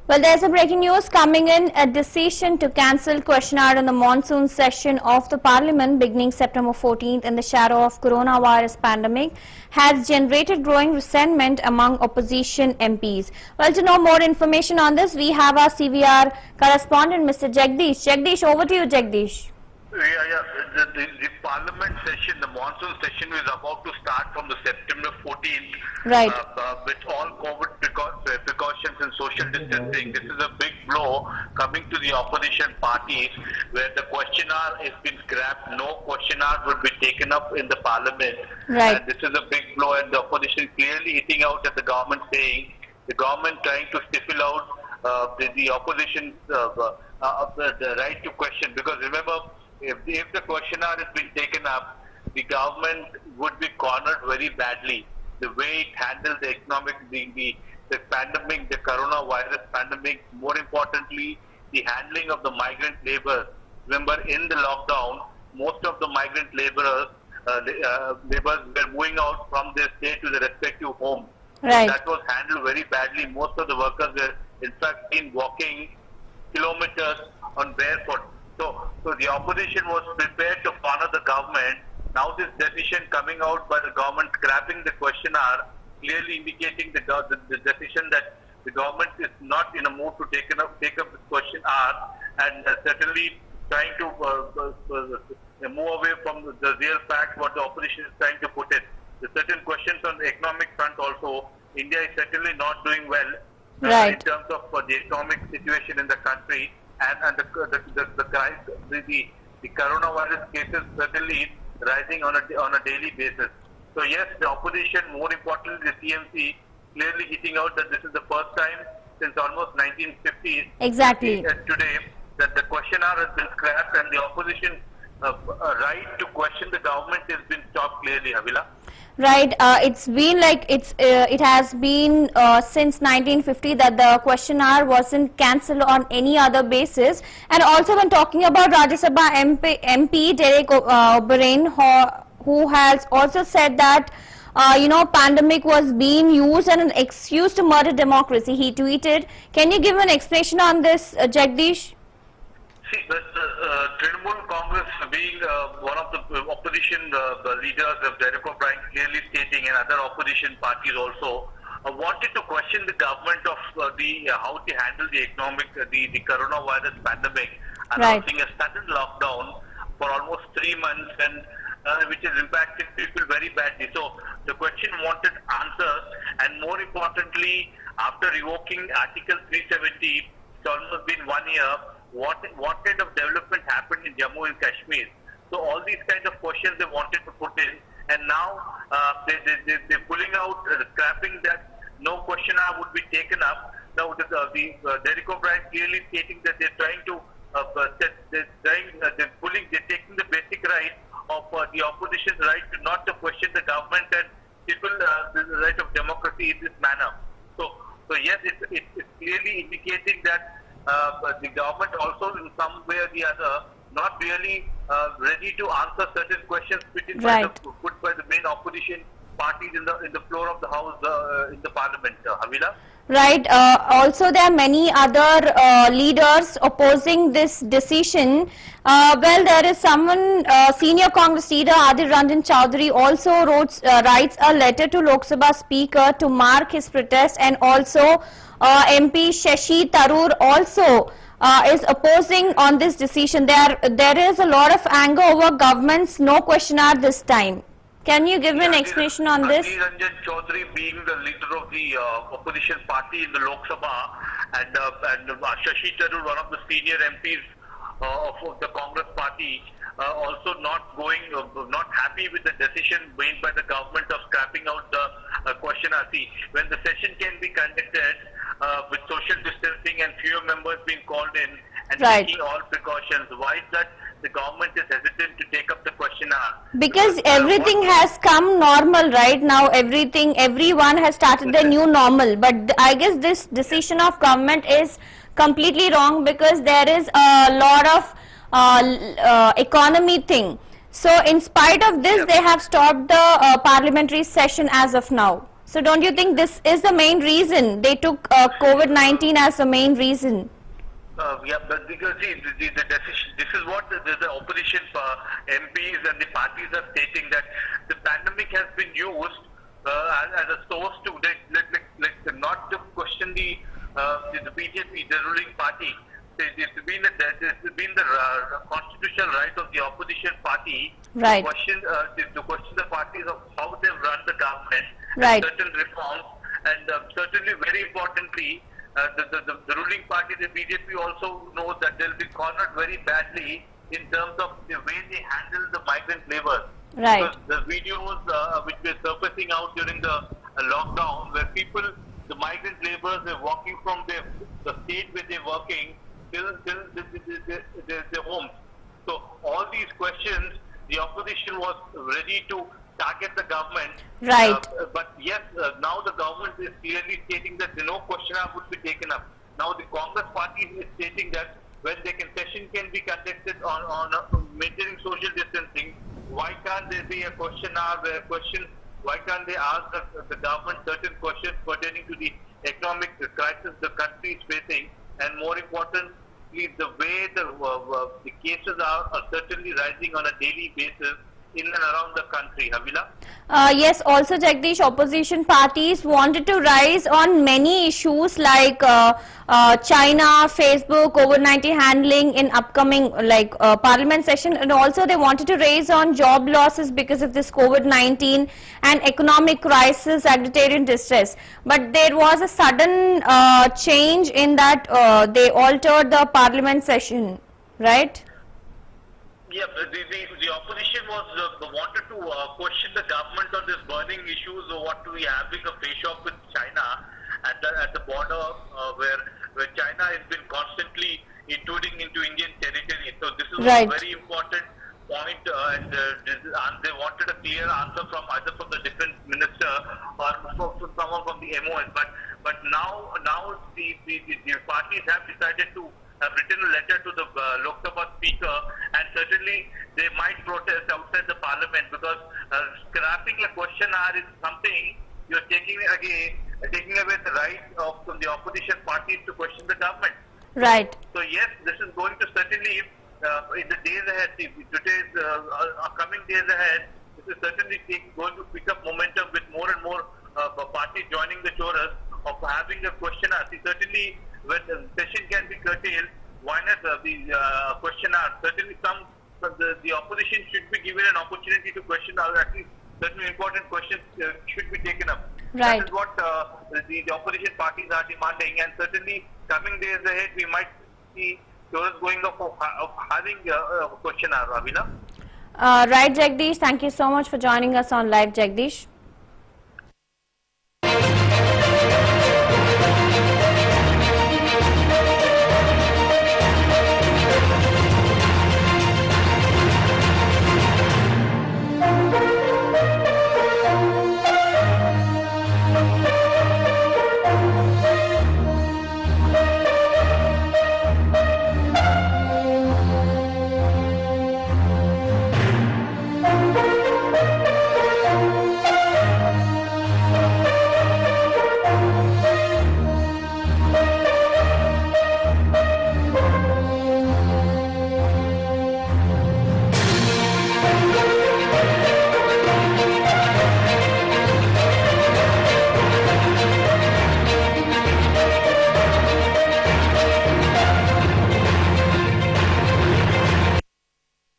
Well, there's a breaking news coming in. A decision to cancel question hour in the monsoon session of the parliament beginning September 14th in the shadow of coronavirus pandemic has generated growing resentment among opposition MPs. Well, to know more information on this, we have our CVR correspondent, Mr. Jagdish. Jagdish, over to you, Jagdish. Yeah. The parliament session, the monsoon session is about to start from the September 14th. Right. With all COVID precautions and social distancing. This is a big blow coming to the opposition parties where the question hour has been scrapped. No question hour would be taken up in the parliament. Right. And this is a big blow, and the opposition clearly hitting out at the government, saying the government trying to stifle out the opposition the right to question. Because remember, if the question hour has been taken up, the government would be cornered very badly. The way it handled the economic, the pandemic, the coronavirus pandemic, more importantly, the handling of the migrant labor. Remember, in the lockdown, most of the migrant laborers were moving out from their state to their respective homes. Right. That was handled very badly. Most of the workers were, in fact, seen walking kilometers on barefoot. So the opposition was prepared to corner the government. Now this decision coming out by the government scrapping the question hour, clearly indicating the decision that the government is not in a mood to take up this question hour, and certainly trying to move away from the real fact what the opposition is trying to put in. The certain questions on the economic front also, India is certainly not doing well Right. in terms of the economic situation in the country, and the coronavirus cases certainly rising on a daily basis. So yes, the opposition, more importantly the CMC, clearly hitting out that this is the first time since almost 1950s Exactly. today that the question hour has been scrapped, and the opposition right to question the government has been stopped clearly, Havila. Right. It's been like it has been since 1950 that the question hour wasn't cancelled on any other basis. And also, when talking about Rajya Sabha MP Derek O'Brien, who has also said that pandemic was being used as an excuse to murder democracy. He tweeted. Can you give an explanation on this, Jagdish? See, Trinamool Congress being one of the opposition leaders of Derek O'Brien clearly stating, and other opposition parties also, wanted to question the government of how they handle the economic, the coronavirus pandemic, announcing a sudden lockdown for almost 3 months, and which has impacted people very badly. So the question wanted answers, and more importantly, after revoking Article 370, it's almost been 1 year. What kind of development happened in Jammu and Kashmir? So all these kind of questions they wanted to put in, and now they're pulling out, scrapping that no question hour would be taken up. Now the Derek O'Brien clearly stating that they're trying to they're taking the basic right of the opposition's right to not to question the government and people the right of democracy in this manner. So yes, it's clearly indicating that the government also in some way or the other not really ready to answer certain questions put by the main opposition parties in the floor of the house in the parliament, Havila. Right. Also, there are many other leaders opposing this decision. Well, there is someone, senior Congress leader Adil Ranjan Chaudhary also writes a letter to Lok Sabha Speaker to mark his protest, and also MP Shashi Tharoor also is opposing on this decision. There is a lot of anger over government's no question hour this time. Can you give me an explanation on this? Adil Ranjan Chaudhary being the leader of the opposition party in the Lok Sabha, and Shashi Tharoor, one of the senior MPs of the Congress party, also not happy with the decision made by the government of scrapping out the question hour. See, when the session can be conducted with social distancing and fewer members being called in and taking all precautions, why is that the government is hesitant to take up the question hour? Because everything has come normal right now. Everyone has started the new normal. But I guess this decision of government is completely wrong, because there is a lot of economy thing. So in spite of this, they have stopped the parliamentary session as of now. So don't you think this is the main reason? They took COVID-19 as the main reason. Yeah, but because see, the decision, this is what the opposition MPs and the parties are stating, that the pandemic has been used as a source to not to question the BJP, the ruling party. It's been the constitutional right of the opposition party Right. to question the parties of how they've run the government, Right. and certain reforms, and certainly very importantly, the ruling party, the BJP, also knows that they'll be cornered very badly in terms of the way they handle the migrant labor. Right. Because the videos which were surfacing out during the lockdown, where the migrant laborers were walking from the state where they're working till their homes. So all these questions, the opposition was ready to target the government. Right. But yes, now the government is clearly stating that no question would be taken up. Now the Congress party is stating that when the session can be conducted on maintaining social distancing, why can't there be a question hour where why can't they ask the government certain questions pertaining to the economic crisis the country is facing, and more importantly, the way the cases are certainly rising on a daily basis in and around the country, Havila? Yes, also Jagdish, opposition parties wanted to rise on many issues like China, Facebook, COVID-19 handling in upcoming parliament session, and also they wanted to raise on job losses because of this COVID-19 and economic crisis, agrarian distress. But there was a sudden change in that they altered the parliament session, right? Yeah, the opposition wanted to question the government on this burning issues of what we are having a face-off with China at the border, where China has been constantly intruding into Indian territory. So this is Right. a very important point, and they wanted a clear answer from either from the defense minister or from someone from the MOS. But now the parties have decided to have written a letter to the Lok Sabha speaker, and certainly they might protest outside the parliament, because scrapping a question hour is something you're taking away the right of the opposition parties to question the government. Right. So yes, this is going to certainly in the days ahead, today's coming days ahead, this is certainly going to pick up momentum with more and more parties joining the chorus of having a question hour. Certainly, when the session can be curtailed, why not the question hour? Certainly, the opposition should be given an opportunity to question, or at least certain important questions should be taken up. Right. That is what the opposition parties are demanding, and certainly coming days ahead, we might see chorus going up of having a question hour, Ravina. Right, Jagdish. Thank you so much for joining us on live, Jagdish.